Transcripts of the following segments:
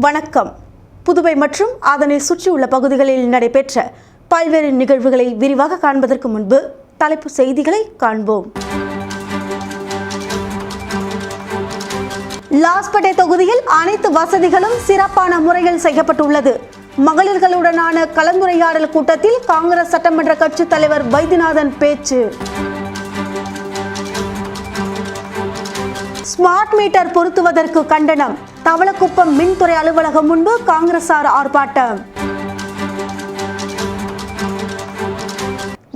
வணக்கம். புதுவை மற்றும் அதனை சுற்றியுள்ள பகுதிகளில் நடைபெற்ற பல்வேறு நிகழ்வுகளை விரிவாக காண்பதற்கு முன்பு தலைப்பு செய்திகளை காண்போம். லாஸ்பேட்டை தொகுதியில் அனைத்து வசதிகளும் சிறப்பான முறையில் செய்யப்பட்டுள்ளது. மகளிர்களுடனான கலந்துரையாடல் கூட்டத்தில் காங்கிரஸ் சட்டமன்ற கட்சித் தலைவர் வைத்தியநாதன் பேச்சு. ஸ்மார்ட் மீட்டர் பொருத்துவதற்கு கண்டனம். தவளக்குப்பம் மின்துறை அலுவலகம் முன்பு காங்கிரசார் ஆர்ப்பாட்டம்.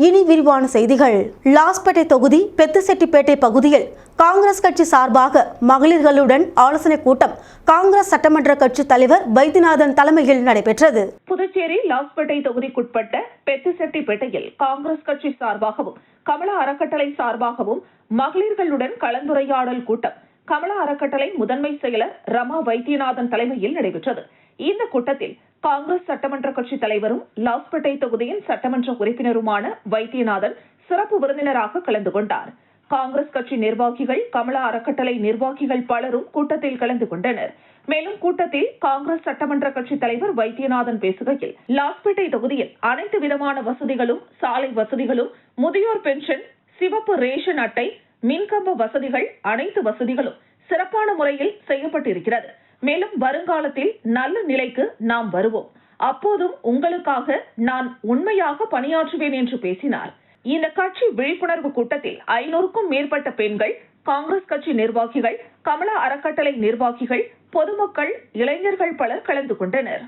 இனி விரிவான செய்திகள். லாஸ்பேட்டை தொகுதி பெத்துசெட்டிப்பேட்டை பகுதியில் காங்கிரஸ் கட்சி சார்பாக மகளிர்களுடன் ஆலோசனை கூட்டம் காங்கிரஸ் சட்டமன்ற கட்சி தலைவர் வைத்தியநாதன் தலைமையில் நடைபெற்றது. புதுச்சேரி லாஸ்பேட்டை தொகுதிக்குட்பட்ட பெத்துசெட்டிப்பேட்டையில் காங்கிரஸ் கட்சி சார்பாகவும் கமலா அறக்கட்டளை சார்பாகவும் மகளிர்களுடன் கலந்துரையாடல் கூட்டம் கமலா அறக்கட்டளை முதன்மை செயலர் ரமா வைத்தியநாதன் தலைமையில் நடைபெற்றது. இந்த கூட்டத்தில் காங்கிரஸ் சட்டமன்ற கட்சி தலைவரும் லாஸ்பேட்டை தொகுதியின் சட்டமன்ற உறுப்பினருமான வைத்தியநாதன் சிறப்பு விருந்தினராக கலந்து கொண்டார். காங்கிரஸ் கட்சி நிர்வாகிகள், கமலா அறக்கட்டளை நிர்வாகிகள் பலரும் கூட்டத்தில் கலந்து கொண்டனர். மேலும் கூட்டத்தில் காங்கிரஸ் சட்டமன்ற கட்சி தலைவர் வைத்தியநாதன் பேசுகையில், லாஸ்பேட்டை தொகுதியில் அனைத்து விதமான வசதிகளும், சாலை வசதிகளும், முதியோர் பென்ஷன், சிவப்பு ரேஷன் அட்டை, மின்கம்ப வசதிகள், அனைத்து வசதிகளும் சிறப்பான முறையில் செய்யப்பட்டிருக்கிறது. மேலும் வருங்காலத்தில் நல்ல நிலைக்கு நாம் வருவோம். அப்போதும் உங்களுக்காக நான் உண்மையாக பணியாற்றுவேன் என்று பேசினார். இந்த கட்சி விழிப்புணர்வு கூட்டத்தில் 500க்கும் மேற்பட்ட பெண்கள், காங்கிரஸ் கட்சி நிர்வாகிகள், கமலா அறக்கட்டளை நிர்வாகிகள், பொதுமக்கள், இளைஞர்கள் பலர் கலந்து கொண்டனர்.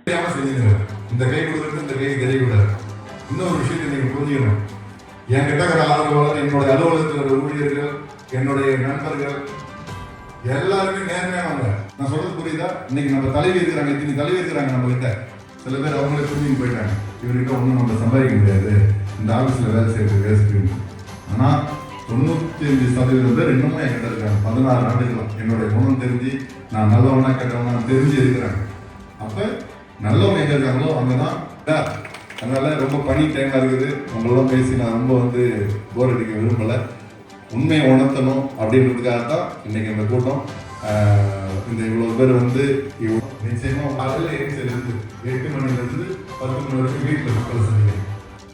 என்கிட்ட ஆதரவாளர், என்னுடைய அலுவலகத்தில் ஊழியர்கள், என்னுடைய நண்பர்கள் எல்லாருமே நேர்மையானவங்க. நான் சொல்றது புரியுதா? இன்னைக்கு நம்ம தலைவி இருக்கிறாங்க, இத்தனை தலைவி இருக்கிறாங்க நம்ம கிட்ட. சில பேர் அவங்களே புரிஞ்சுன்னு போயிட்டாங்க, இவர்கிட்ட ஒன்றும் நம்ம சம்பாதிக்க முடியாது, இந்த ஆஃபீஸில் வேலை செய்யறது வேஸ்ட்டு. ஆனால் 95% பேர் இன்னமும் என்கிட்ட இருக்காங்க. 16 ஆண்டுகளும் என்னுடைய குணம் தெரிஞ்சு, நான் நல்லவனா கெட்டவனா தெரிஞ்சு இருக்கிறாங்க. அப்போ நல்லவங்க எங்கே இருக்காங்களோ அங்கே தான். அதனால ரொம்ப பனி டைமாக இருக்குது. உங்களெல்லாம் பேசி நான் ரொம்ப போர் அடிக்க விரும்பலை. உண்மையை உணர்த்தணும் அப்படின்றதுக்காக தான் இன்னைக்கு இந்த கூட்டம். இந்த இவ்வளோ பேர் நிச்சயமாக காலையில் எழுந்திருந்து 8 மணிலேருந்து 10 மணி வரைக்கும் வீட்டில் மக்களை சந்திக்கிறேன்.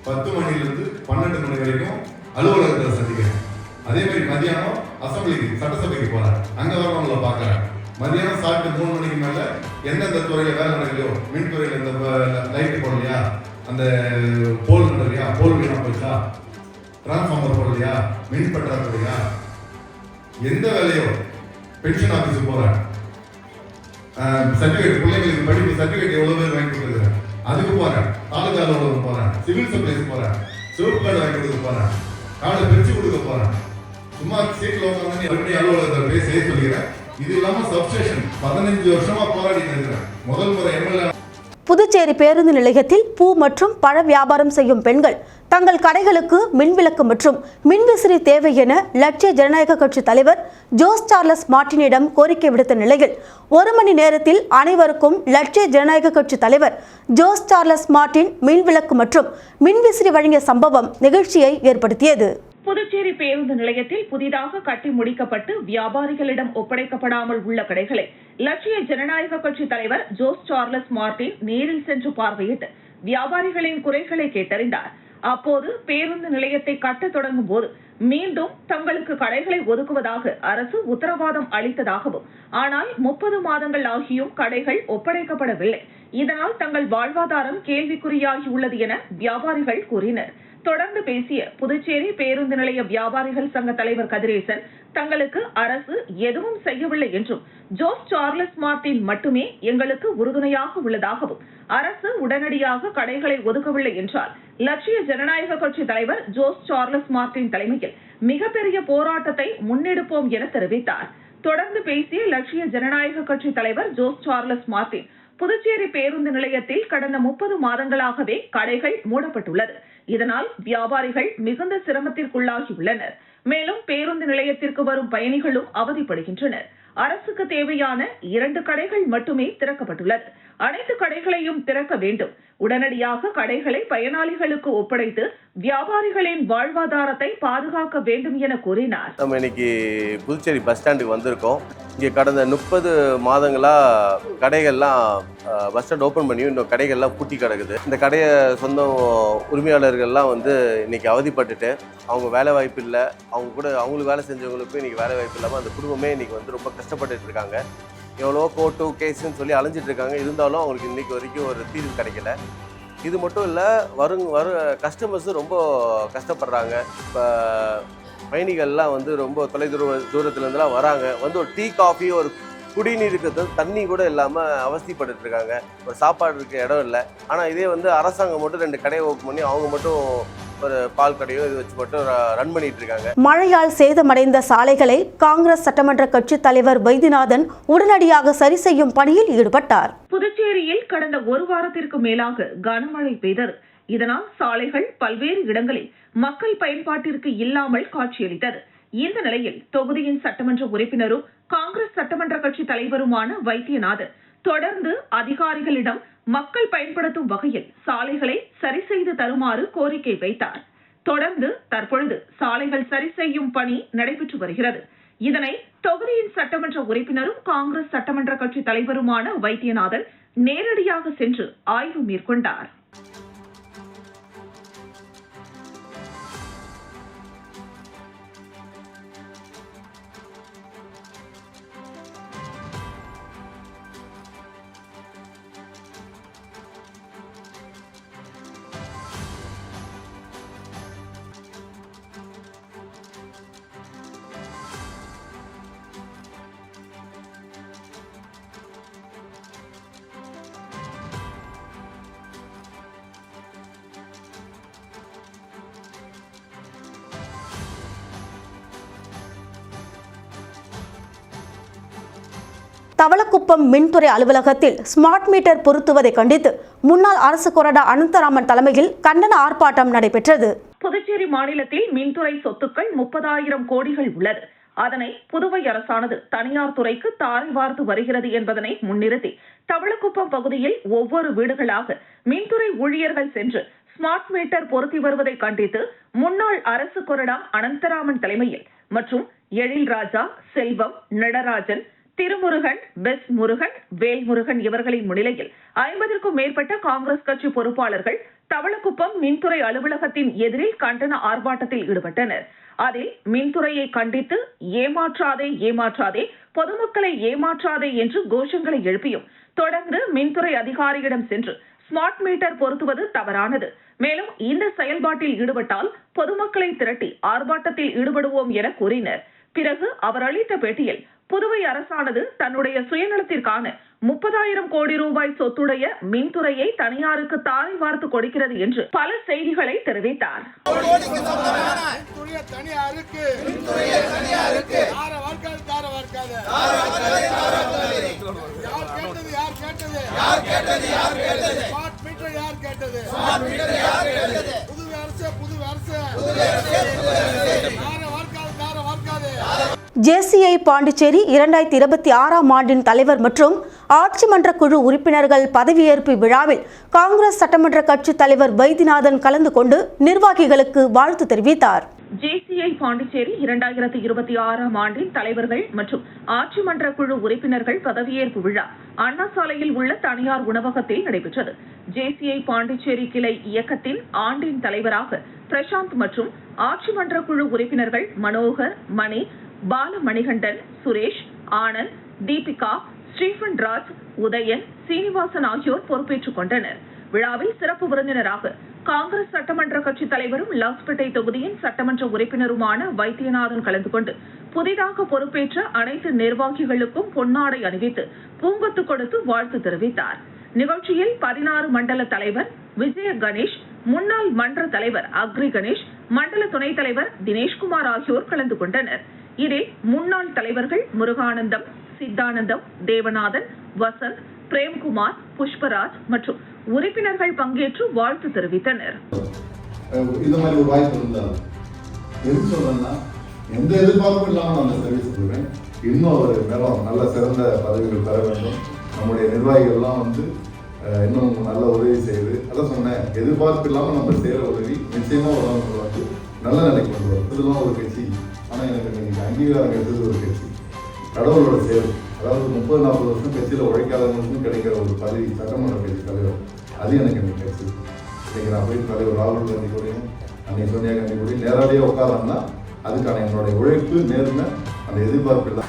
10 மணிலேருந்து 12 மணி வரைக்கும் அலுவலகத்தில் சந்திக்கிறேன். அதே மாதிரி மதியானம் அசம்பிளிக்கு, சட்டசபைக்கு போகிறேன், அங்கே வரவங்களை பார்க்குறேன். மதியானம் சாப்பிட்டு 3 மணிக்கு மேலே எந்தெந்த துறையில் வேலை நடக்கலையோ, மின்துறையில் இந்த லைட்டு போடலையா, அந்த போல் நடலையா, போல் வீணா போச்சா, டிரான்ஸ்ஃபார்மர் போடலையா, மின் பற்றாக்குறையா, எந்த வேலையோ, பென்ஷன் ஆஃபீஸுக்கு போகிறேன், சர்டிஃபிகேட் பிள்ளைங்களுக்கு படிப்பு சர்டிஃபிகேட் எவ்வளோ பேர் வாங்கி கொடுத்துருக்கிறேன், அதுக்கு போகிறேன், தாலுகா அலுவலகம் போகிறேன், சிவில் சப்ளைஸ் போகிறேன், சிவப்பு கார்டு வாங்கி கொடுக்க போகிறேன், கார்டை பிரித்து கொடுக்க போகிறேன். சும்மா சீட்டில் உட்காந்து மறுபடியும் அலுவலகத்தில் போய் செய்ய சொல்லிக்கிறேன். இது இல்லாமல் சப்ஸ்டேஷன் 15 வருஷமா போராடிட்டு இருக்கிறேன். முதல் முறை எம்எல்ஏ. புதுச்சேரி பேருந்து நிலையத்தில் பூ மற்றும் பழ வியாபாரம் செய்யும் பெண்கள் தங்கள் கடைகளுக்கு மின்விளக்கு மற்றும் மின்விசிறி தேவை என லட்சிய ஜனநாயக கட்சி தலைவர் ஜோஸ் சார்லஸ் மார்டினிடம் கோரிக்கை விடுத்த நிலையில் 1 மணி நேரத்தில் அனைவருக்கும் லட்சிய ஜனநாயக கட்சி தலைவர் ஜோஸ் சார்லஸ் மார்டின் மின்விளக்கு மற்றும் மின்விசிறி வழங்கிய சம்பவம் நிகழ்ச்சியை ஏற்படுத்தியது. புதுச்சேரி பேருந்து நிலையத்தில் புதிதாக கட்டி முடிக்கப்பட்டு வியாபாரிகளிடம் ஒப்படைக்கப்படாமல் உள்ள கடைகளை லட்சிய ஜனநாயக கட்சி தலைவர் ஜோஸ் சார்லஸ் மார்டின் நேரில் சென்று பார்வையிட்டு வியாபாரிகளின் குறைகளை கேட்டறிந்தார். அப்போது பேருந்து நிலையத்தை கட்ட தொடங்கும் போது மீண்டும் தங்களுக்கு கடைகளை ஒதுக்குவதாக அரசு உத்தரவாதம் அளித்ததாகவும், ஆனால் 30 மாதங்கள் ஆகியும் கடைகள் ஒப்படைக்கப்படவில்லை. இதனால் தங்கள் வாழ்வாதாரம் கேள்விக்குறியாகியுள்ளது என வியாபாரிகள் கூறினர். தொடர்ந்து பேசிய புதுச்சேரி பேருந்து நிலைய வியாபாரிகள் சங்க தலைவர் கதிரேசன், தங்களுக்கு அரசு எதுவும் செய்யவில்லை என்றும், ஜோஸ் சார்லஸ் மார்டின் மட்டுமே எங்களுக்கு உறுதுணையாக உள்ளதாகவும், அரசு உடனடியாக கடைகளை ஒதுக்கவில்லை என்றால் லட்சிய ஜனநாயக கட்சி தலைவர் ஜோஸ் சார்லஸ் மார்டின் தலைமையில் மிகப்பெரிய போராட்டத்தை முன்னெடுப்போம் என தெரிவித்தார். தொடர்ந்து பேசிய லட்சிய ஜனநாயக கட்சி தலைவர் ஜோஸ் சார்லஸ் மார்டின், புதுச்சேரி பேருந்து நிலையத்தில் கடந்த 30 மாதங்களாகவே கடைகள் மூடப்பட்டுள்ளது. இதனால் வியாபாரிகள் மிகுந்த சிரமத்திற்குள்ளாகியுள்ளனர். மேலும் பேருந்து நிலையத்திற்கு வரும் பயணிகளும் அவதிப்படுகின்றனர். அரசுக்கு தேவையான 2 கடைகள் மட்டுமே திறக்கப்பட்டுள்ளது. அனைத்து கடைகளையும் திறக்க வேண்டும். உடனடியாக கடைகளை பயனாளிகளுக்கு ஒப்படைத்து வியாபாரிகளின் வாழ்வாதாரத்தை பாதுகாக்க வேண்டும் என கூறினார். நம்ம இன்னைக்கு புதுச்சேரி பஸ் ஸ்டாண்டுக்கு வந்திருக்கோம். இங்கே கடந்த 30 மாதங்களாக கடைகள்லாம் பஸ் ஸ்டாண்ட் ஓப்பன் பண்ணி இன்னும் கடைகள்லாம் பூட்டி கிடக்குது. இந்த கடையை சொந்த உரிமையாளர்கள்லாம் இன்னைக்கு அவதிப்பட்டுட்டு அவங்க வேலை வாய்ப்பு இல்லை, அவங்களுக்கு வேலை செஞ்சவங்களுக்கும் இன்னைக்கு வேலை வாய்ப்பு இல்லாமல் அந்த குடும்பமே இன்னைக்கு ரொம்ப கஷ்டப்பட்டுட்டு இருக்காங்க. எவ்வளோ கோர்ட்டு கேஸுன்னு சொல்லி அலைஞ்சிட்டு இருக்காங்க. இருந்தாலும் அவங்களுக்கு இன்றைக்கி வரைக்கும் ஒரு தீர்வு கிடைக்கல. இது மட்டும் இல்லை, வரும் கஸ்டமர்ஸும் ரொம்ப கஷ்டப்படுறாங்க. இப்போ பயணிகள்லாம் ரொம்ப தூரத்துலேருந்துலாம் வராங்க. ஒரு டீ காஃபி ஒரு குடிநீருக்கு தண்ணி கூட இல்லாமல் அவஸ்தைப்பட்டு இருக்காங்க. ஒரு சாப்பாடு இருக்க இடம் இல்லை. ஆனால் இதே அரசாங்கம் மட்டும் 2 கடையை ஓப்பன் பண்ணி அவங்க மட்டும் ஒரு பால் கடையோ இது வச்சு மட்டும் ரன் பண்ணிட்டு இருக்காங்க. மழையால் சேதமடைந்த சாலைகளை காங்கிரஸ் சட்டமன்ற கட்சி தலைவர் வைத்தியநாதன் உடனடியாக சரி செய்யும் பணியில் ஈடுபட்டார். புதுச்சேரியில் கடந்த 1 வாரத்திற்கு மேலாக கனமழை பெய்தது. இதனால் சாலைகள் பல்வேறு இடங்களில் மக்கள் பயன்பாட்டிற்கு இல்லாமல் காட்சியளித்தது. இந்த நிலையில் தொகுதியின் சட்டமன்ற உறுப்பினரும் காங்கிரஸ் சட்டமன்ற கட்சி தலைவருமான வைத்தியநாதன் தொடர்ந்து அதிகாரிகளிடம் மக்கள் பயன்படுத்தும் வகையில் சாலைகளை சரி செய்து தருமாறு கோரிக்கை வைத்தார். தொடர்ந்து தற்பொழுது சாலைகள் சரி செய்யும் பணி நடைபெற்று வருகிறது. இதனை தொகுதியின் சட்டமன்ற உறுப்பினரும் காங்கிரஸ் சட்டமன்ற கட்சி தலைவருமான வைத்தியநாதன் நேரடியாக சென்று ஆய்வு மேற்கொண்டார். தவளக்குப்பம் மின்துறை அலுவலகத்தில் ஸ்மார்ட் மீட்டர் பொருத்துவதை கண்டித்து முன்னாள் அரசு கொறடா அனந்தராமன் தலைமையில் கண்டன ஆர்ப்பாட்டம் நடைபெற்றது. புதுச்சேரி மாநிலத்தில் மின்துறை சொத்துக்கள் 30,000 கோடிகள் உள்ளது. அதனை புதுவை அரசானது தனியார் துறைக்கு தாரை வார்த்து வருகிறது என்பதனை முன்னிறுத்தி தவளக்குப்பம் பகுதியில் ஒவ்வொரு வீடுகளாக மின்துறை ஊழியர்கள் சென்று ஸ்மார்ட் மீட்டர் பொருத்தி வருவதை கண்டித்து முன்னாள் அரசு கொறடா அனந்தராமன் தலைமையில் மற்றும் எழில்ராஜா, செல்வம், நடராஜன், திருமுருகன், பெஸ் முருகன், வேல்முருகன் இவர்களின் முன்னிலையில் 50க்கும் மேற்பட்ட காங்கிரஸ் கட்சி பொறுப்பாளர்கள் தவளக்குப்பம் மின்துறை அலுவலகத்தின் எதிரில் கண்டன ஆர்ப்பாட்டத்தில் ஈடுபட்டனர். அதில் மின்துறையை கண்டித்து ஏமாற்றாதே, பொதுமக்களை ஏமாற்றாதே என்று கோஷங்களை எழுப்பியும் தொடர்ந்து மின்துறை அதிகாரியிடம் சென்று ஸ்மார்ட் மீட்டர் பொருத்துவது தவறானது, மேலும் இந்த செயல்பாட்டில் ஈடுபட்டால் பொதுமக்களை திரட்டி ஆர்ப்பாட்டத்தில் ஈடுபடுவோம் என கூறினர். பிறகு அவர் அளித்த பேட்டியில் புதுவை அரசானது தன்னுடைய சுயநலத்திற்கான 30,000 கோடி ரூபாய் சொத்துடைய மின்துறையை தனியாருக்கு தாரை வார்த்து கொடுக்கிறது என்று பல செய்திகளை தெரிவித்தார். ஜேசிஐ பாண்டிச்சேரி 2026ஆம் ஆண்டின் தலைவர் மற்றும் ஆட்சி மன்ற குழு உறுப்பினர்கள் பதவியேற்பு விழாவில் காங்கிரஸ் சட்டமன்ற கட்சி தலைவர் வைத்தியநாதன் கலந்து கொண்டு நிர்வாகிகளுக்கு வாழ்த்து தெரிவித்தார். ஜேசிஐ பாண்டிச்சேரி 2026ஆம் ஆண்டின் தலைவர்கள் மற்றும் ஆட்சி மன்ற குழு உறுப்பினர்கள் பதவியேற்பு விழா அண்ணா சாலையில் உள்ள தனியார் உணவகத்தில் நடைபெற்றது. ஜேசிஐ பாண்டிச்சேரி கிளை இயக்கத்தின் ஆண்டின் தலைவராக பிரசாந்த் மற்றும் ஆட்சி மன்ற குழு உறுப்பினர்கள் மனோகர், மணி, பாலமணிகண்டன், சுரேஷ், ஆனந்த், தீபிகா, ஸ்டீபன் ராஜ், உதயன், சீனிவாசன் ஆகியோர் பொறுப்பேற்றுக் கொண்டனர். விழாவில் சிறப்பு விருந்தினராக காங்கிரஸ் சட்டமன்ற கட்சி தலைவரும் லாஸ்பேட்டை தொகுதியின் சட்டமன்ற உறுப்பினருமான வைத்தியநாதன் கலந்து கொண்டு புதிதாக பொறுப்பேற்ற அனைத்து நிர்வாகிகளுக்கும் பொன்னாடை அணிவித்து பூங்கொத்து கொடுத்து வாழ்த்து தெரிவித்தார். நிகழ்ச்சியில் 16 மண்டல தலைவர் விஜய கணேஷ், முன்னாள் மன்ற தலைவர் அக்ரி கணேஷ், மண்டல துணைத் தலைவர் தினேஷ்குமார் ஆகியோர் கலந்து கொண்டனர். இதில் முன்னாள் தலைவர்கள் முருகானந்தம், சித்தானந்தம், தேவநாதன், வசந்த், பிரேம்குமார், புஷ்பராஜ் மற்றும் உறுப்பினர்கள் பங்கேற்று வாழ்த்து தெரிவித்தனர். இந்த மாதிரி ஒரு வாய்ப்பு இருந்தால் எந்த எதிர்பார்ப்பும் இல்லாமல் அந்த சர்வீஸ் கொடுக்குறேன். இன்னும் அவர் மேலும் நல்ல சிறந்த பதவிகள் பெற வேண்டும். நம்முடைய நிர்வாகிகள்லாம் இன்னும் நல்ல உதவி செய்து, அதான் சொன்னேன், எதிர்பார்ப்பு இல்லாமல் நம்ம செய்கிற உதவி நிச்சயமாக ஒரு நல்ல நிலைக்கு கொண்டு வரும். இதெல்லாம் ஒரு கட்சி, ஆனால் எனக்கு இன்னைக்கு அங்கீகாரம் கிடைத்தது ஒரு கட்சி, கடவுளோட செயல். அதாவது 30-40 வருஷம் கட்சியில் உழைக்காதவங்களுக்கும் கிடைக்கிற ஒரு பதவி, சட்டமன்ற கட்சி தலைவர், அது எனக்கு இன்னைக்கு கட்சி. இன்னைக்கு நான் போய் தலைவர் ராகுல் காந்தி கூடயும் அன்னை சோனியா காந்தி கூடயும் நேரடியாக உட்காரன்னா அதுக்கான என்னுடைய உழைப்பு, நேர்மை, அந்த எதிர்பார்ப்பு இல்லை.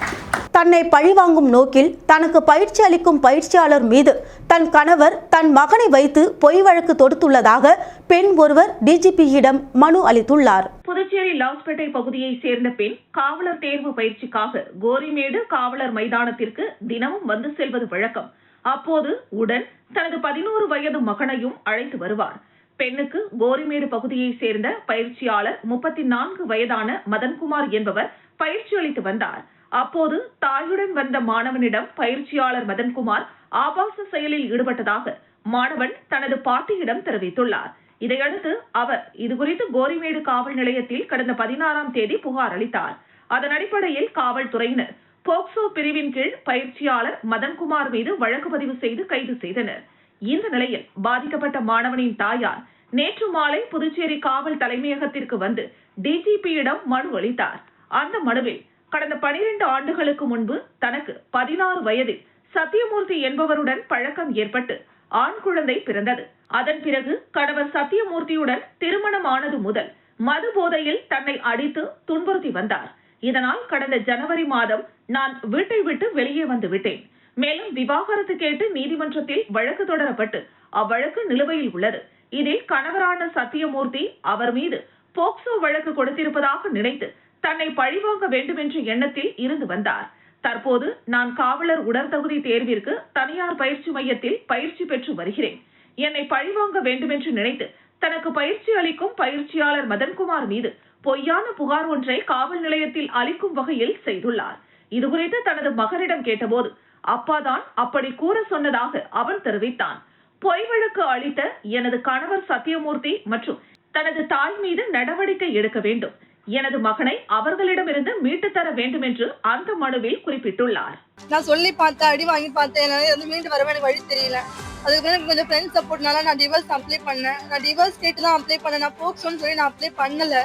தன்னை பழிவாங்கும் நோக்கில் தனக்கு பயிற்சி அளிக்கும் பயிற்சியாளர் மீது தன் கணவர் தன் மகனை வைத்து பொய் வழக்கு தொடுத்துள்ளதாக பெண் ஒருவர் டிஜிபியிடம் மனு அளித்துள்ளார். புதுச்சேரி லாஸ்பேட்டை பகுதியை சேர்ந்த பெண் காவலர் தேர்வு பயிற்சிக்காக கோரிமேடு காவலர் மைதானத்திற்கு தினமும் வந்து செல்வது வழக்கம். அப்போது உடன் தனது 11 வயது மகனையும் அழைத்து வருவார். பெண்ணுக்கு கோரிமேடு பகுதியை சேர்ந்த பயிற்சியாளர் 34 வயதான மதன்குமார் என்பவர் பயிற்சி அளித்து வந்தார். அப்போது தாயுடன் வந்த மாணவனிடம் பயிற்சியாளர் மதன்குமார் ஆபாச செயலில் ஈடுபட்டதாக மாணவன் தனது பாட்டியிடம் தெரிவித்துள்ளார். இதையடுத்து அவர் இதுகுறித்து கோரிமேடு காவல் நிலையத்தில் கடந்த 16ஆம் தேதி புகார் அளித்தார். அதன் அடிப்படையில் காவல்துறையினர் போக்சோ பிரிவின் கீழ் பயிற்சியாளர் மதன்குமார் மீது வழக்கு பதிவு செய்து கைது செய்தனர். இந்த நிலையில் பாதிக்கப்பட்ட மாணவனின் தாயார் நேற்று மாலை புதுச்சேரி காவல் தலைமையகத்திற்கு வந்து டிஜிபியிடம் மனு அளித்தார். அந்த மனுவில் கடந்த 12 ஆண்டுகளுக்கு முன்பு தனக்கு 16 வயதில் சத்தியமூர்த்தி என்பவருடன் பழக்கம் ஏற்பட்டு ஆண் குழந்தை பிறந்தது. அதன் பிறகு கணவர் சத்தியமூர்த்தியுடன் திருமணம் ஆனது முதல் மது போதையில் தன்னை அடித்து துன்புறுத்தி வந்தார். இதனால் கடந்த ஜனவரி மாதம் நான் வீட்டை விட்டு வெளியே வந்து விட்டேன். மேலும் விவாகரத்து கேட்டு நீதிமன்றத்தில் வழக்கு தொடரப்பட்டு அவ்வழக்கு நிலுவையில் உள்ளது. இதில் கணவரான சத்தியமூர்த்தி அவர் மீது போக்சோ வழக்கு கொடுத்திருப்பதாக நினைத்து தன்னை பழிவாங்க வேண்டும் என்ற எண்ணத்தில் இருந்து வந்தார். தற்போது நான் காவலர் உடற்தகுதி தேர்விற்கு தனியார் பயிற்சி மையத்தில் பயிற்சி பெற்று வருகிறேன். என்னை பழிவாங்க வேண்டும் என்று நினைத்து தனக்கு பயிற்சி அளிக்கும் பயிற்சியாளர் மதன்குமார் மீது பொய்யான புகார் ஒன்றை காவல் நிலையத்தில் அளிக்கும் வகையில் செய்துள்ளார். இதுகுறித்து தனது மகனிடம் கேட்டபோது அப்பாதான் அப்படி கூற சொன்னதாக அவன் தெரிவித்தான். பொய் வழக்கு அளித்த எனது கணவர் சத்தியமூர்த்தி மற்றும் தனது தாய் மீது நடவடிக்கை எடுக்க வேண்டும். எனது மகனை அவர்களிடமிருந்து மீட்டு தர வேண்டும் என்று அந்த மனுவில் குறிப்பிட்டுள்ளார். நான் சொல்லி பார்த்தேன், அடி வாங்கி பார்த்தேன், என்னால மீண்டு வரவே எனக்கு வழி தெரியல. அதுக்கு எனக்கு கொஞ்சம் ஃப்ரெண்ட் சப்போர்ட்னால நான் டிவோர்ஸ் அப்ளை பண்ணேன். நான் டிவோர்ஸ் கேட்டு தான் அப்ளை பண்ணேன். நான் போக்சோன்னு சொல்லி நான் அப்ளை பண்ணல.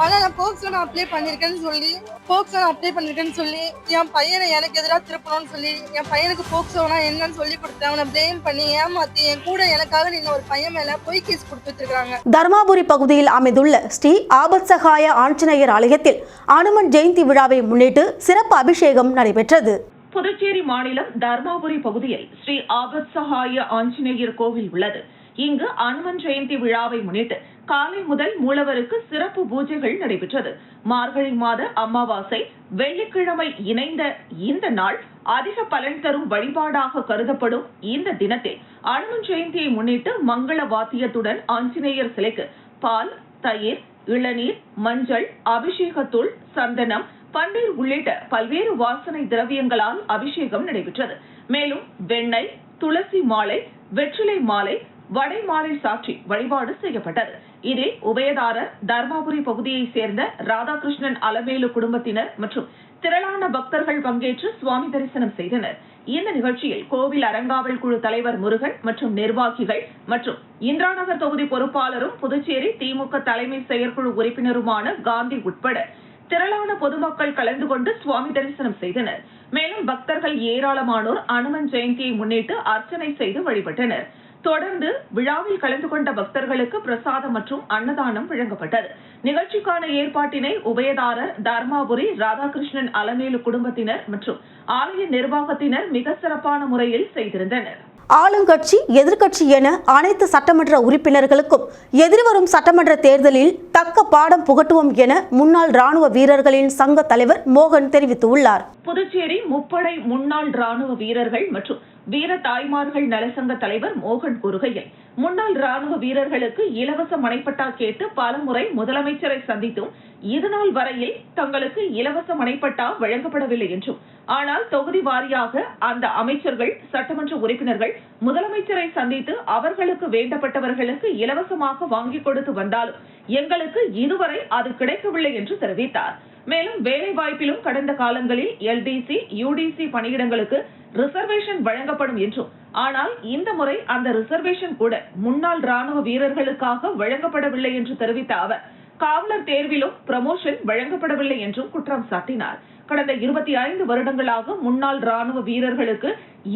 ஆனால் நான் போக்சோ அப்ளை பண்ணியிருக்கேன்னு சொல்லி என் பையனை எனக்கு எதிராக திருப்பணும்னு சொல்லி என் பையனுக்கு போக்சோனா என்னன்னு சொல்லி கொடுத்தேன். அவனை பிளேம் பண்ணி ஏமாத்தி என் கூட எனக்காக நின்ன ஒரு பையன் மேல பொய் கேஸ் கொடுத்து வச்சிருக்காங்க. தர்மாபுரி பகுதியில் அமைந்துள்ள ஸ்ரீ ஆபத்சகாய ஆஞ்சநேயர் ஆலயத்தில் அனுமன் ஜெயந்தி விழாவை முன்னிட்டு சிறப்பு அபிஷேகம் நடைபெற்றது. புதுச்சேரி மாநிலம் தர்மாபுரி பகுதியில் ஸ்ரீ ஆபத்சகாய ஆஞ்சநேயர் கோவில் உள்ளது. இங்கு அனுமன் ஜெயந்தி விழாவை முன்னிட்டு காலை முதல் மூலவருக்கு சிறப்பு பூஜைகள் நடைபெற்றது. மார்கழி மாத அமாவாசை வெள்ளிக்கிழமை இணைந்த இந்த நாள் அதிக பலன் தரும் வழிபாடாக கருதப்படும் இந்த தினத்தில் அனுமன் ஜெயந்தியை முன்னிட்டு மங்கள வாத்தியத்துடன் ஆஞ்சநேயர் சிலைக்கு பால், தயிர், இளநீர், மஞ்சள், அபிஷேகத்தூள், சந்தனம், பன்னீர் உள்ளிட்ட பல்வேறு வாசனை திரவியங்களால் அபிஷேகம் நடைபெற்றது. மேலும் வெண்ணெய், துளசி மாலை, வெற்றிலை மாலை, வடை மாலை சாற்றி வழிபாடு செய்யப்பட்டது. இதில் உபயதாரர் தர்மாபுரி பகுதியை சேர்ந்த ராதாகிருஷ்ணன் அலமேலு குடும்பத்தினர் மற்றும் திரளான பக்தர்கள் பங்கேற்று சுவாமி தரிசனம் செய்தனர். இந்த நிகழ்ச்சியில் கோவில் அறங்காவல் குழு தலைவர் முருகன் மற்றும் நிர்வாகிகள் மற்றும் இந்திராநகர் தொகுதி பொறுப்பாளரும் புதுச்சேரி திமுக தலைமை செயற்குழு உறுப்பினருமான காந்தி உட்பட திரளான பொதுமக்கள் கலந்து கொண்டு சுவாமி தரிசனம் செய்தனர். மேலும் பக்தர்கள் ஏராளமானோர் அனுமன் ஜெயந்தியை முன்னிட்டு அர்ச்சனை செய்து வழிபட்டனர். தொடர்ந்து விழாவில் கலந்து கொண்ட பக்தர்களுக்கு பிரசாதம் மற்றும் அன்னதானம் வழங்கப்பட்டது. நிகழ்ச்சிக்கான ஏற்பாட்டினை உபயதாரர் தர்மாபுரி ராதாகிருஷ்ணன் அலமேலு குடும்பத்தினர் மற்றும் ஆலய நிர்வாகத்தினர் மிக சிறப்பான முறையில் செய்திருந்தனர். ஆளுங்கட்சி, எதிர்க்கட்சி என அனைத்து சட்டமன்ற உறுப்பினர்களுக்கும் எதிர்வரும் சட்டமன்ற தேர்தலில் தக்க பாடம் புகட்டுவோம் என முன்னாள் ராணுவ வீரர்களின் சங்க தலைவர் மோகன் தெரிவித்துள்ளார். புதுச்சேரி முப்படை முன்னாள் ராணுவ வீரர்கள் மற்றும் வீர தாய்மார்கள் நலசங்க தலைவர் மோகன் கூறுகையில், முன்னாள் ராணுவ வீரர்களுக்கு இலவச மனைப்பட்டா கேட்டு பலமுறை முதலமைச்சரை சந்தித்தும் இதுநாள் வரையில் தங்களுக்கு இலவச மனைப்பட்டா வழங்கப்படவில்லை என்றும், ஆனால் தொகுதி வாரியாக அந்த அமைச்சர்கள், சட்டமன்ற உறுப்பினர்கள் முதலமைச்சரை சந்தித்து அவர்களுக்கு வேண்டப்பட்டவர்களுக்கு இலவசமாக வாங்கி கொடுத்து வந்தாலும் எங்களுக்கு இதுவரை அது கிடைக்கவில்லை என்று தெரிவித்தார். மேலும் வேலை வாய்ப்பிலும் கடந்த காலங்களில் LDC, UDC பணியிடங்களுக்கு ரிசர்வேஷன் வழங்கப்படும் என்றும், ஆனால் இந்த முறை அந்த ரிசர்வேஷன் கூட முன்னாள் ராணுவ வீரர்களுக்காக வழங்கப்படவில்லை என்று தெரிவித்த அவர், காவலர் தேர்விலும் ப்ரமோஷன் வழங்கப்படவில்லை என்றும் குற்றம் சாட்டினார். கடந்த 25 வருடங்களாக முன்னாள் ராணுவ வீரர்களுக்கு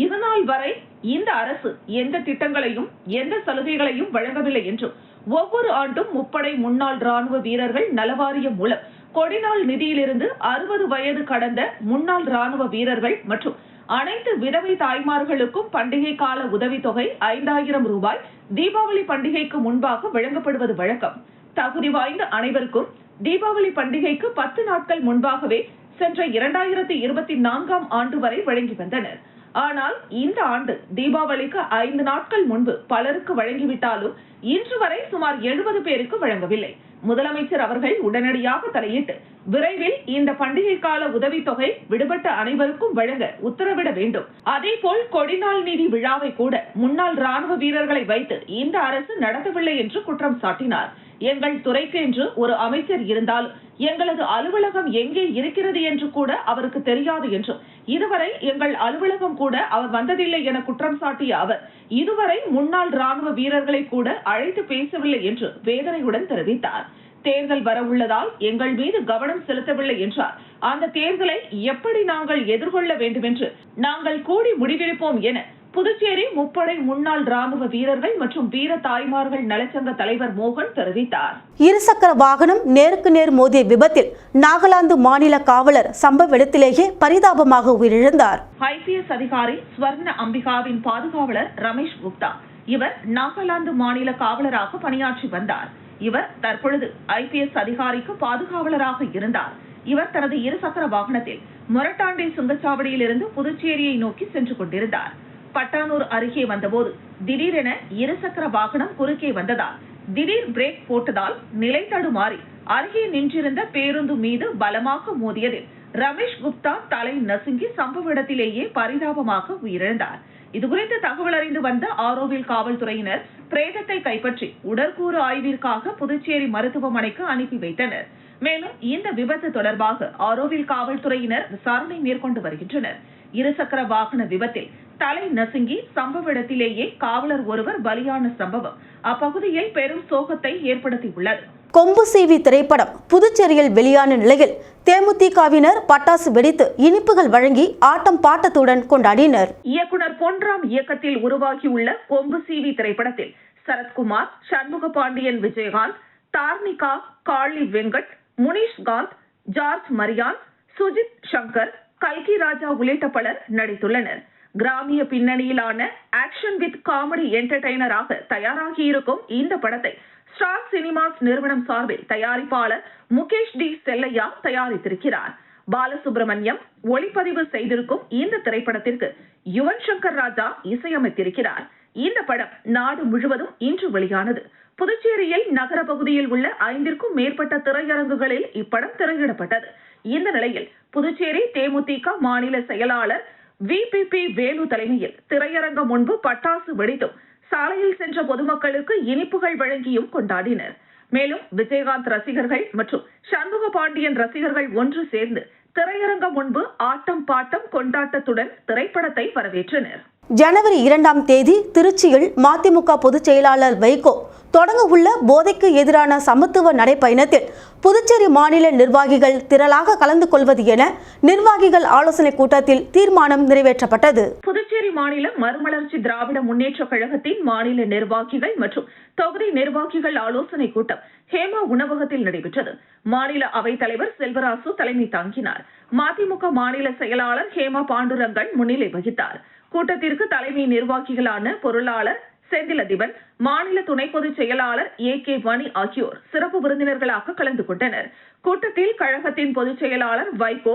இதுநாள் வரை இந்த அரசு எந்த திட்டங்களையும் எந்த சலுகைகளையும் வழங்கவில்லை என்றும், ஒவ்வொரு ஆண்டும் முப்படை முன்னாள் ராணுவ வீரர்கள் நலவாரியம் மூலம் கொடிநாள் நிதியிலிருந்து 60 வயது கடந்த முன்னாள் ராணுவ வீரர்கள் மற்றும் அனைத்து விதவை தாய்மார்களுக்கும் பண்டிகை கால உதவித்தொகை 5000 ரூபாய் தீபாவளி பண்டிகைக்கு முன்பாக வழங்கப்படுவது வழக்கம். தகுதி வாய்ந்த அனைவருக்கும் தீபாவளி பண்டிகைக்கு 10 நாட்கள் முன்பாகவே சென்ற 2024ஆம் ஆண்டு வரை வழங்கி வந்தனர். ஆனால் இந்த ஆண்டு தீபாவளிக்கு 5 நாட்கள் முன்பு பலருக்கு வழங்கிவிட்டாலும் இன்று வரை சுமார் 70 பேருக்கு வழங்கவில்லை. முதலமைச்சர் அவர்கள் உடனடியாக தலையிட்டு விரைவில் இந்த பண்டிகை கால உதவித்தொகை விடுபட்ட அனைவருக்கும் வழங்க உத்தரவிட வேண்டும். அதேபோல் கொடிநாள் நிதி விழாவை கூட முன்னாள் ராணுவ வீரர்களை வைத்து இந்த அரசு நடத்தவில்லை என்று குற்றம் சாட்டினார். எங்கள் துறைக்கு என்று ஒரு அமைச்சர் இருந்தாலும் எங்களது அலுவலகம் எங்கே இருக்கிறது என்று கூட அவருக்கு தெரியாது என்றும், இதுவரை எங்கள் அலுவலகம் கூட அவர் வந்ததில்லை என குற்றம் சாட்டிய அவர், இதுவரை முன்னாள் ராணுவ வீரர்களை கூட அழைத்து பேசவில்லை என்று வேதனையுடன் தெரிவித்தார். தேர்தல் வரவுள்ளதால் எங்கள் மீது கவனம் செலுத்தவில்லை என்றார். அந்த தேர்தலை எப்படி நாங்கள் எதிர்கொள்ள வேண்டும் என்று நாங்கள் கூடி முடிவெடுப்போம் என புதுச்சேரி முப்படை முன்னாள் ராணுவ வீரர்கள் மற்றும் வீர தாய்மார்கள் நலச்சங்க தலைவர் மோகன் தெரிவித்தார். இருசக்கர வாகனம் நேருக்கு நேர் மோதிய விபத்தில் நாகாலாந்து மாநில காவலர் சம்பவ இடத்திலேயே பரிதாபமாக உயிரிழந்தார். IPS அதிகாரி ஸ்வர்ண அம்பிகாவின் பாதுகாவலர் ரமேஷ் குப்தா. இவர் நாகாலாந்து மாநில காவலராக பணியாற்றி வந்தார். இவர் தற்பொழுது IPS அதிகாரிக்கு பாதுகாவலராக இருந்தார். இவர் தனது இருசக்கர வாகனத்தில் மொரட்டாண்டி சுங்கச்சாவடியில் இருந்து புதுச்சேரியை நோக்கி சென்று கொண்டிருந்தார். பட்டானூர் அருகே வந்தபோது திடீரென இருசக்கர வாகனம் குறுக்கே வந்ததால் திடீர் பிரேக் போட்டதால் நிலை தடுமாறி அருகே நின்றிருந்த பேருந்து மீது பலமாக மோதியதில் ரமேஷ் குப்தா தலை நசுங்கி சம்பவ இடத்திலேயே பரிதாபமாக உயிரிழந்தார். இதுகுறித்து தகவல் அறிந்து வந்த ஆரோவில் காவல்துறையினர் பிரேதத்தை கைப்பற்றி உடற்கூறு ஆய்விற்காக புதுச்சேரி மருத்துவமனைக்கு அனுப்பி வைத்தனர். மேலும் இந்த விபத்து தொடர்பாக ஆரோவில் காவல்துறையினர் விசாரணை மேற்கொண்டு வருகின்றனர். இருசக்கர வாகன விபத்தில் தலை நசுங்கி சம்பவ இடத்திலேயே காவலர் ஒருவர் பலியான சம்பவம் அப்பகுதியில் பெரும் சோகத்தை ஏற்படுத்தியுள்ளது. கொம்பு சீவி திரைப்படம் புதுச்சேரியில் வெளியான நிலையில் தேமுதிகவினர் பட்டாசு வெடித்து இனிப்புகள் வழங்கி ஆட்டம் பாட்டத்துடன் கொண்டாடினர். இயக்குனர் பொன்ராம் இயக்கத்தில் உருவாகியுள்ள கொம்பு சீவி திரைப்படத்தில் சரத்குமார், சண்முக பாண்டியன், விஜயகாந்த், தார்னிகா, காளி வெங்கட், முனிஷ்காந்த், ஜார்ஜ் மரியான், சுஜித் சங்கர், கல்கி ராஜா உள்ளிட்ட பலர் நடித்துள்ளனர். கிராமிய பின்னணியிலான ஆக்ஷன் வித் காமெடி என்டர்டெய்னராக தயாராகி இருக்கும் இந்த படத்தை ஸ்டார் சினிமாஸ் நிறுவனம் சார்பில் தயாரிப்பாளர் முகேஷ் டி செல்லையா தயாரித்திருக்கிறார். பாலசுப்ரமணியம் ஒளிப்பதிவு செய்திருக்கும் இந்த திரைப்படத்திற்கு யுவன் சங்கர் ராஜா இசையமைத்திருக்கிறார். இந்த படம் நாடு முழுவதும் இன்று வெளியானது. புதுச்சேரியில் நகர பகுதியில் உள்ள 5க்கும் மேற்பட்ட திரையரங்குகளில் இப்படம் திரையிடப்பட்டது. இந்த நிலையில் புதுச்சேரி தேமுதிக மாநில செயலாளர் VPP வேலு தலைமையில் திரையரங்கம் முன்பு பட்டாசு வெடித்தும் சாலையில் சென்ற பொதுமக்களுக்கு இனிப்புகள் வழங்கியும் கொண்டாடினர். மேலும் விஜயகாந்த் ரசிகர்கள் மற்றும் சண்முக பாண்டியன் ரசிகர்கள் ஒன்று சேர்ந்து திரையரங்கம் முன்பு ஆட்டம் பாட்டம் கொண்டாட்டத்துடன் திரைப்படத்தை வரவேற்றனர். ஜனவரி 2ஆம் தேதி திருச்சியில் மதிமுக பொதுச் செயலாளர் வைகோ தொடங்க உள்ள போதைக்கு எதிரான சமத்துவ நடைப்பயணத்தில் புதுச்சேரி மாநில நிர்வாகிகள் திரளாக கலந்து கொள்வது என நிர்வாகிகள் ஆலோசனை கூட்டத்தில் தீர்மானம் நிறைவேற்றப்பட்டது. புதுச்சேரி மாநில மறுமலர்ச்சி திராவிட முன்னேற்ற கழகத்தின் மாநில நிர்வாகிகள் மற்றும் தொகுதி நிர்வாகிகள் ஆலோசனை கூட்டம் ஹேமா உணவகத்தில் நடைபெற்றது. மாநில அவைத் தலைவர் செல்வராசு தலைமை தாங்கினார். மதிமுக மாநில செயலாளர் ஹேமா பாண்டுரங்கன் முன்னிலை வகித்தார். கூட்டத்திற்கு தலைமை நிர்வாகிகளான பொருளாளர் செந்திலதிபன், மாநில துணை பொதுச் செயலாளர் AK வனி ஆகியோர் சிறப்பு விருந்தினர்களாக கலந்து கொண்டனர். கூட்டத்தில் கழகத்தின் பொதுச் செயலாளர் வைகோ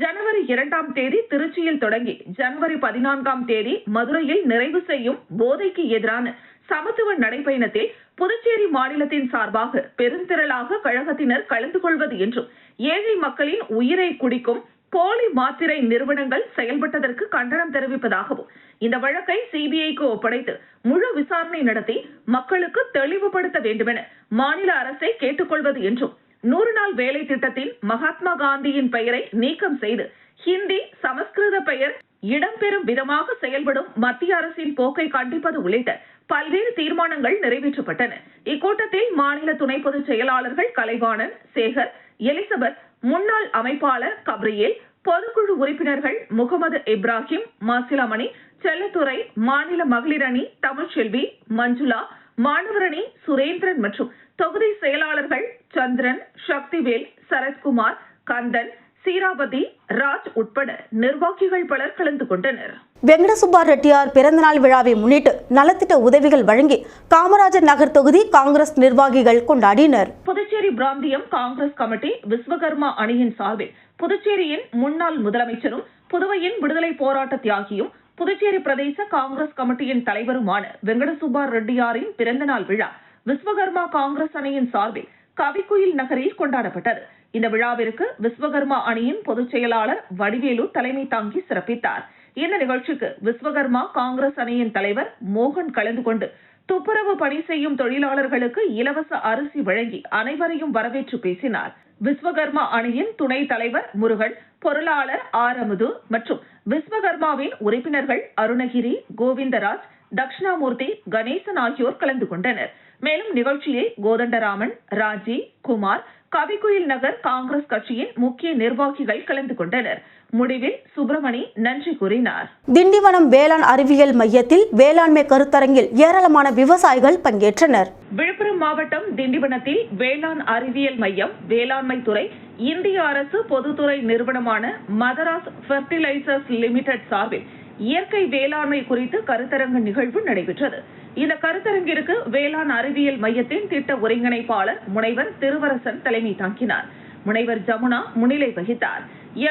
ஜனவரி 2ஆம் தேதி திருச்சியில் தொடங்கி ஜனவரி 14ஆம் தேதி மதுரையில் நிறைவு செய்யும் போதைக்கு எதிரான சமத்துவ நடைப்பயணத்தில் புதுச்சேரி மாநிலத்தின் சார்பாக பெருந்திரளாக கழகத்தினர் கலந்து கொள்வது என்றும் ஏழை மக்களின் உயிரை குடிக்கும் போலி மாத்திரை நிறுவனங்கள் செயல்பட்டதற்கு கண்டனம் தெரிவிப்பதாகவும் இந்த வழக்கை CBIக்கு ஒப்படைத்து முழு விசாரணை நடத்தி மக்களுக்கு தெளிவுபடுத்த வேண்டுமென மாநில அரசை கேட்டுக்கொள்வது என்றும் 100 நாள் வேலை திட்டத்தில் மகாத்மா காந்தியின் பெயரை நீக்கம் செய்து ஹிந்தி, சமஸ்கிருத பெயர் இடம்பெறும் விதமாக செயல்படும் மத்திய அரசின் போக்கை கண்டிப்பது உள்ளிட்ட பல்வேறு தீர்மானங்கள் நிறைவேற்றப்பட்டன. இக்கூட்டத்தில் மாநில துணை பொதுச் செயலாளர்கள் கலைவாணன், சேகர், எலிசபெத், முன்னாள் அமைப்பாளர் கப்ரியேல், பொதுக்குழு உறுப்பினர்கள் முகமது இப்ராஹிம், மாசிலாமணி, செல்லத்துறை, மாநில மகளிர் அணி தமிழ்ச்செல்வி, மஞ்சுளா, மாணவரணி சுரேந்திரன் மற்றும் தொகுதி செயலாளர்கள் சந்திரன், சக்திவேல், சரத்குமார், கந்தன், சீராபதி, ராஜ் உட்பட நிர்வாகிகள் பலர் கலந்து கொண்டனர். வெங்கடசுப்பா ரெட்டியார் பிறந்தநாள் விழாவை முன்னிட்டு நலத்திட்ட உதவிகள் வழங்கி காமராஜர் நகர் தொகுதி காங்கிரஸ் நிர்வாகிகள் கொண்டாடினர். புதுச்சேரி பிராந்தியம் காங்கிரஸ் கமிட்டி விஸ்வகர்மா அணியின் சார்பில் புதுச்சேரியின் முன்னாள் முதலமைச்சரும் புதுவையின் விடுதலை போராட்ட தியாகியும் புதுச்சேரி பிரதேச காங்கிரஸ் கமிட்டியின் தலைவருமான வெங்கடசுப்பா ரெட்டியாரின் பிறந்தநாள் விழா விஸ்வகர்மா காங்கிரஸ் அணியின் சார்பில் கவிக்குயில் நகரில் கொண்டாடப்பட்டது. இந்த விழாவிற்கு விஸ்வகர்மா அணியின் பொதுச் செயலாளர் வடிவேலு தலைமை தாங்கி சிறப்பித்தார். இந்த நிகழ்ச்சிக்கு விஸ்வகர்மா காங்கிரஸ் அணியின் தலைவர் மோகன் கலந்து கொண்டு துப்புரவு பணி செய்யும் தொழிலாளர்களுக்கு இலவச அரிசி வழங்கி அனைவரையும் வரவேற்று பேசினார். விஸ்வகர்மா அணியின் துணைத் தலைவர் முருகன், பொருளாளர் ஆரமுது மற்றும் விஸ்வகர்மாவின் உறுப்பினர்கள் அருணகிரி, கோவிந்தராஜ், தட்சிணாமூர்த்தி, கணேசன் ஆகியோர் கலந்து கொண்டனர். மேலும் நிகழ்ச்சியில் கோதண்டராமன், ராஜி, குமார், கவிக்குயில் நகர் காங்கிரஸ் கட்சியின் முக்கிய நிர்வாகிகள் கலந்து கொண்டனர். முடிவில் சுப்பிரமணி நன்றி கூறினார். திண்டிவனம் வேளாண் அறிவியல் மையத்தில் வேளாண்மை கருத்தரங்கில் ஏராளமான விவசாயிகள் பங்கேற்றனர். விழுப்புரம் மாவட்டம் திண்டிவனத்தில் வேளாண் அறிவியல் மையம், வேளாண்மை துறை, இந்திய அரசு பொதுத்துறை நிறுவனமான மதராஸ் ஃபெர்டிலைசர்ஸ் லிமிடெட் சார்பில் இயற்கை வேளாண்மை குறித்து கருத்தரங்கு நிகழ்வு நடைபெற்றது. இந்த கருத்தரங்கிற்கு வேளாண் அறிவியல் மையத்தின் திட்ட ஒருங்கிணைப்பாளர் முனைவர் திருவரசன் தலைமை தாங்கினார். முனைவர் ஜமுனா முன்னிலை வகித்தார்.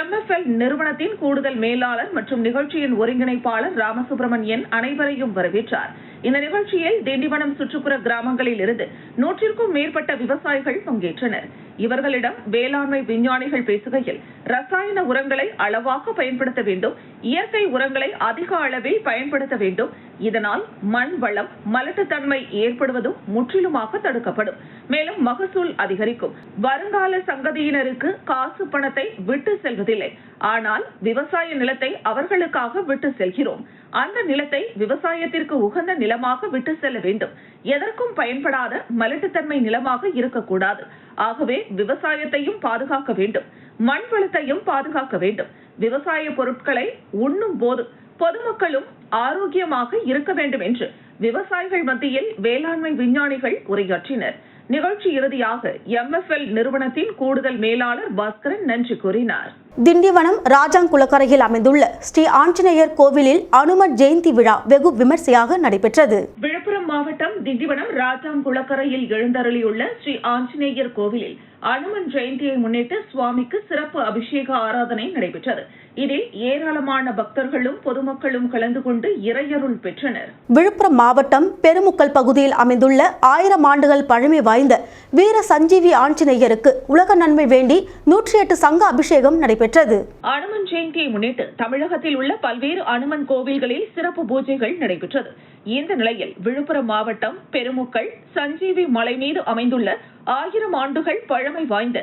MFL நிறுவனத்தின் கூடுதல் மேலாளர் மற்றும் நிகழ்ச்சியின் ஒருங்கிணைப்பாளர் ராமசுப்பிரமணியன் அனைவரையும் வரவேற்றார். இந்த நிகழ்ச்சியில் திண்டிவனம் சுற்றுப்புற கிராமங்களில் இருந்து 100க்கும் மேற்பட்ட விவசாயிகள் பங்கேற்றனர். இவர்களிடம் வேளாண்மை விஞ்ஞானிகள் பேசுகையில் ரசாயன உரங்களை அளவாக பயன்படுத்த வேண்டும், இயற்கை உரங்களை அதிக அளவில் பயன்படுத்த வேண்டும், இதனால் மண் வளம், மலட்டுத்தன்மை ஏற்படுவதும் முற்றிலுமாக தடுக்கப்படும், மேலும் மகசூல் அதிகரிக்கும். வருங்கால சங்கதியினருக்கு காசு பணத்தை விட்டு செல்வதில்லை, ஆனால் விவசாய நிலத்தை அவர்களுக்காக விட்டு செல்கிறோம். அந்த நிலத்தை விவசாயத்திற்கு உகந்த நிலமாக விட்டு செல்ல வேண்டும். எதற்கும் பயன்படாத மலட்டுத்தன்மை நிலமாக இருக்கக்கூடாது. ஆகவே விவசாயத்தையும் பாதுகாக்க வேண்டும், மண் வளத்தையும் பாதுகாக்க வேண்டும். விவசாய பொருட்களை உண்ணும் போது பொதுமக்களும் ஆரோக்கியமாக இருக்க வேண்டும் என்று விவசாயிகள் மத்தியில் வேளாண்மை விஞ்ஞானிகள் உரையாற்றினர். நிகழ்ச்சி இறுதியாக MFL நிறுவனத்தின் கூடுதல் மேலாளர் பாஸ்கரன் நன்றி கூறினார். திண்டிவனம் ராஜாங்குளக்கரையில் அமைந்துள்ள ஸ்ரீ ஆஞ்சநேயர் கோவிலில் அனுமன் ஜெயந்தி விழா வெகு விமர்சையாக நடைபெற்றது. விழுப்புரம் மாவட்டம் திண்டிவனம் ராஜாங்குளக்கரையில் எழுந்தருளியுள்ள ஸ்ரீ ஆஞ்சநேயர் கோவிலில் அனுமன் ஜெயந்தியை முன்னிட்டு சுவாமிக்கு சிறப்பு அபிஷேக ஆராதனை நடைபெற்றது. இதில் ஏராளமான பக்தர்களும் பொதுமக்களும் கலந்து கொண்டு இறையருள் பெற்றனர். விழுப்புரம் மாவட்டம் பெருமுக்கல் பகுதியில் அமைந்துள்ள 1000 ஆண்டுகள் பழமை வாய்ந்த வீர சஞ்சீவி ஆஞ்சநேயருக்கு உலக நன்மை வேண்டி 108 சங்க அபிஷேகம் நடைபெற்றது. அனுமன் ஜெயந்தியை முன்னிட்டு தமிழகத்தில் உள்ள பல்வேறு அனுமன் கோவில்களில் சிறப்பு பூஜைகள் நடைபெற்றது. இந்த நிலையில் விழுப்புரம் மாவட்டம் பெருமுக்கல் சஞ்சீவி மலை மீது அமைந்துள்ள 1000 ஆண்டுகள் பழமை வாய்ந்த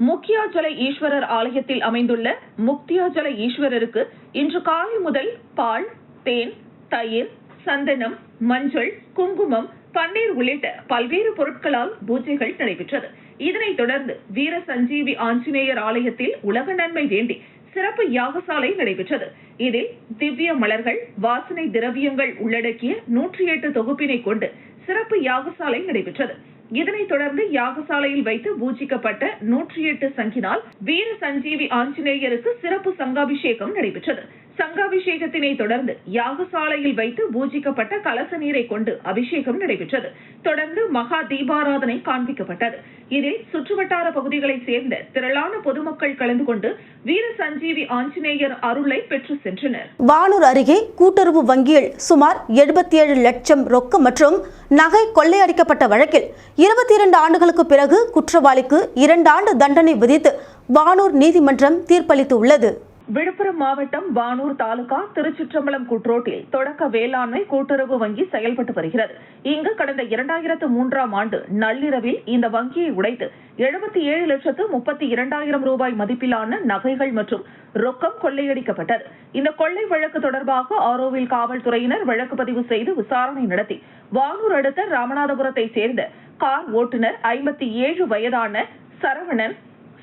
முக்தியாஜல ஈஸ்வரர் ஆலயத்தில் அமைந்துள்ள முக்தியாஜல ஈஸ்வரருக்கு இன்று காலை முதல் பால், தேன், தயிர், சந்தனம், மஞ்சள், குங்குமம், பன்னீர் உள்ளிட்ட பல்வேறு பொருட்களால் பூஜைகள் நடைபெற்றது. இதனைத் தொடர்ந்து வீர சஞ்சீவி ஆஞ்சநேயர் ஆலயத்தில் உலக நன்மை வேண்டி சிறப்பு யாகசாலை நடைபெற்றது. இதில் திவ்ய மலர்கள், வாசனை திரவியங்கள் உள்ளடக்கிய 108 தொகுப்பினை கொண்டு சிறப்பு யாகசாலை நடைபெற்றது. இதனைத் தொடர்ந்து யாகசாலையில் வைத்து பூஜிக்கப்பட்ட 108 சங்கினால் வீர சஞ்சீவி ஆஞ்சநேயருக்கு சிறப்பு சங்காபிஷேகம் நடைபெற்றது. சங்காபிஷேகத்தினை தொடர்ந்து யாகசாலையில் வைத்து பூஜிக்கப்பட்ட கலச நீரை கொண்டு அபிஷேகம் நடைபெற்றது. தொடர்ந்து மகா தீபாராதனை காண்பிக்கப்பட்டது. இதில் சுற்றுவட்டார பகுதிகளைச் சேர்ந்த திரளான பொதுமக்கள் கலந்து கொண்டு வீர சஞ்சீவி ஆஞ்சநேயர் அருளை பெற்று சென்றனர். வானூர் அருகே கூட்டுறவு வங்கியில் சுமார் 77 லட்சம் ரொக்கம் மற்றும் நகை கொள்ளையடிக்கப்பட்ட வழக்கில் 22 ஆண்டுகளுக்கு பிறகு குற்றவாளிக்கு 2 ஆண்டு தண்டனை விதித்து வானூர் நீதிமன்றம் தீர்ப்பளித்துள்ளது. விழுப்புரம் மாவட்டம் வானூர் தாலுகா திருச்சிற்றம்பலம் கூட்ரோட்டில் தொடக்க வேளாண்மை கூட்டுறவு வங்கி செயல்பட்டு வருகிறது. இங்கு கடந்த 2003ஆம் ஆண்டு நள்ளிரவில் இந்த வங்கியை உடைத்து 77,32,000 ரூபாய் மதிப்பிலான நகைகள் மற்றும் ரொக்கம் கொள்ளையடிக்கப்பட்டது. இந்த கொள்ளை வழக்கு தொடர்பாக ஆரோவில் காவல்துறையினர் வழக்கு பதிவு செய்து விசாரணை நடத்தி வானூர் அடுத்த ராமநாதபுரத்தை சேர்ந்த கார் ஓட்டுநர் 57 வயதான சரவணன்,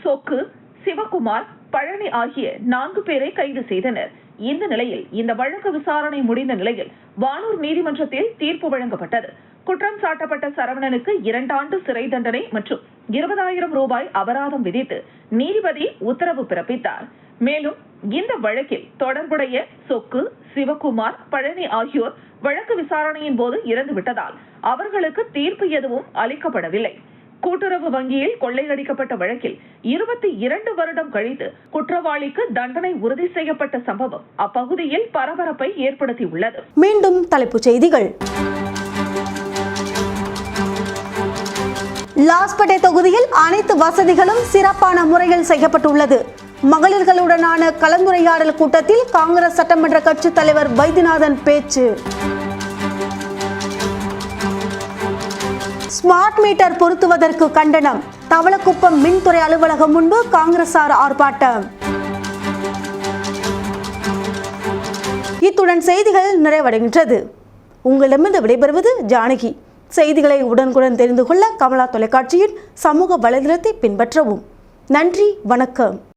சொக்கு, சிவகுமார், பழனி ஆகிய 4 பேரை கைது செய்தனர். இந்த நிலையில் இந்த வழக்கு விசாரணை முடிந்த நிலையில் வானூர் நீதிமன்றத்தில் தீர்ப்பு வழங்கப்பட்டது. குற்றம் சாட்டப்பட்ட சரவணனுக்கு 2 ஆண்டு சிறை தண்டனை மற்றும் 20,000 ரூபாய் அபராதம் விதித்து நீதிபதி உத்தரவு பிறப்பித்தார். மேலும் இந்த வழக்கில் தொடர்புடைய சொக்கு, சிவகுமார், பழனி ஆகியோர் வழக்கு விசாரணையின் போது இறந்துவிட்டதால் அவர்களுக்கு தீர்ப்பு எதுவும் அளிக்கப்படவில்லை. கூட்டுறவு வங்கியில் கொள்ளையடிக்கப்பட்ட வழக்கில் 22 வருடம் கழித்து குற்றவாளிக்கு தண்டனை உறுதி செய்யப்பட்ட சம்பவம் அப்பகுதியில் பரபரப்பை ஏற்படுத்தியுள்ளது. மீண்டும் தலைப்புச் செய்திகள். லாஸ்பேட்டை தொகுதியில் அனைத்து வசதிகளும் சிறப்பான முறையில் செய்யப்பட்டுள்ளது. மகளிர்களுடனான கலந்துரையாடல் கூட்டத்தில் காங்கிரஸ் சட்டமன்ற கட்சித் தலைவர் வைத்தியநாதன் பேச்சு. ஸ்மார்ட் மீட்டர் பொருத்துவதற்கு கண்டனம். தவளக்குப்பம் மின்துறை அலுவலகம் முன்பு காங்கிரசார் ஆர்ப்பாட்டம். இத்துடன் செய்திகள் நிறைவடைகின்றது. உங்களிடமிருந்து விடைபெறுவது ஜானகி. செய்திகளை உடனுக்குடன் தெரிந்து கொள்ள கமலா தொலைக்காட்சியின் சமூக வலைதளத்தை பின்பற்றவும். நன்றி, வணக்கம்.